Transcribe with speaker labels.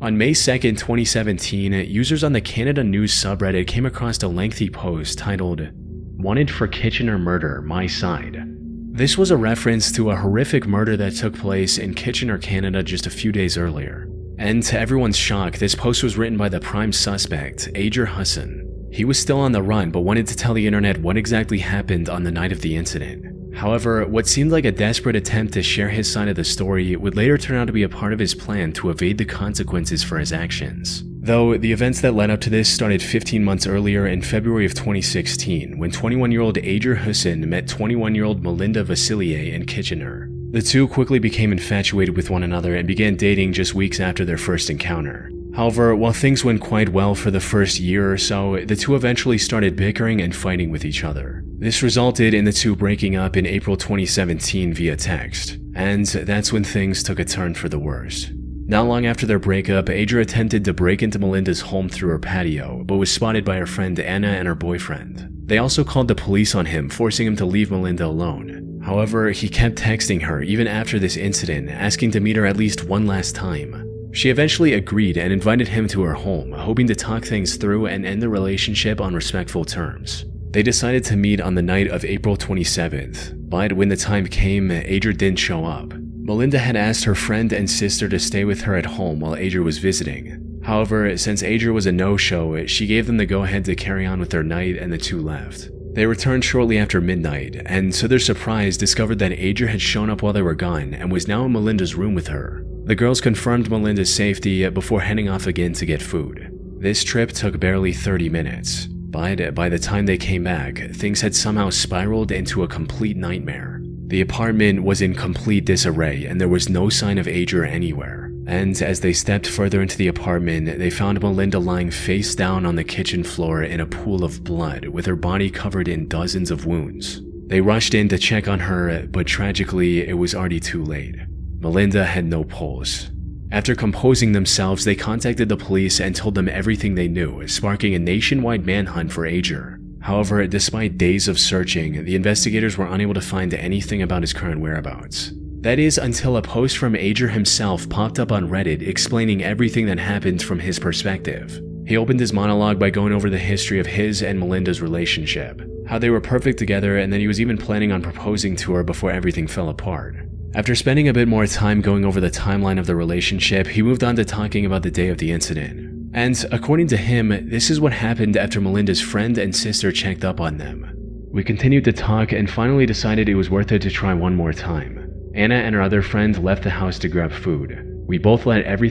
Speaker 1: On May 2nd, 2017, users on the Canada News subreddit came across a lengthy post titled, "Wanted for Kitchener Murder, My Side." This was a reference to a horrific murder that took place in Kitchener, Canada just a few days earlier. And to everyone's shock, this post was written by the prime suspect, Ager Husson. He was still on the run but wanted to tell the internet what exactly happened on the night of the incident. However, what seemed like a desperate attempt to share his side of the story would later turn out to be a part of his plan to evade the consequences for his actions. Though the events that led up to this started 15 months earlier in February of 2016, when 21-year-old Ager Husson met 21-year-old Melinda Vasilier in Kitchener. The two quickly became infatuated with one another and began dating just weeks after their first encounter. However, while things went quite well for the first year or so, the two eventually started bickering and fighting with each other. This resulted in the two breaking up in April 2017 via text, and that's when things took a turn for the worst. Not long after their breakup, Ager attempted to break into Melinda's home through her patio, but was spotted by her friend Anna and her boyfriend. They also called the police on him, forcing him to leave Melinda alone. However, he kept texting her even after this incident, asking to meet her at least one last time. She eventually agreed and invited him to her home, hoping to talk things through and end the relationship on respectful terms. They decided to meet on the night of April 27th, but when the time came, Ager didn't show up. Melinda had asked her friend and sister to stay with her at home while Ager was visiting. However, since Ager was a no-show, she gave them the go-ahead to carry on with their night and the two left. They returned shortly after midnight, and to their surprise discovered that Ager had shown up while they were gone and was now in Melinda's room with her. The girls confirmed Melinda's safety before heading off again to get food. This trip took barely 30 minutes, but by the time they came back, things had somehow spiraled into a complete nightmare. The apartment was in complete disarray and there was no sign of Ager anywhere. And as they stepped further into the apartment, they found Melinda lying face down on the kitchen floor in a pool of blood with her body covered in dozens of wounds. They rushed in to check on her, but tragically, it was already too late. Melinda had no pulse. After composing themselves, they contacted the police and told them everything they knew, sparking a nationwide manhunt for Ager. However, despite days of searching, the investigators were unable to find anything about his current whereabouts. That is, until a post from Ager himself popped up on Reddit explaining everything that happened from his perspective. He opened his monologue by going over the history of his and Melinda's relationship, how they were perfect together, and that he was even planning on proposing to her before everything fell apart. After spending a bit more time going over the timeline of the relationship, he moved on to talking about the day of the incident. And according to him, this is what happened after Melinda's friend and sister checked up on them. "We continued to talk and finally decided it was worth it to try one more time. Anna and her other friend left the house to grab food. We both let everything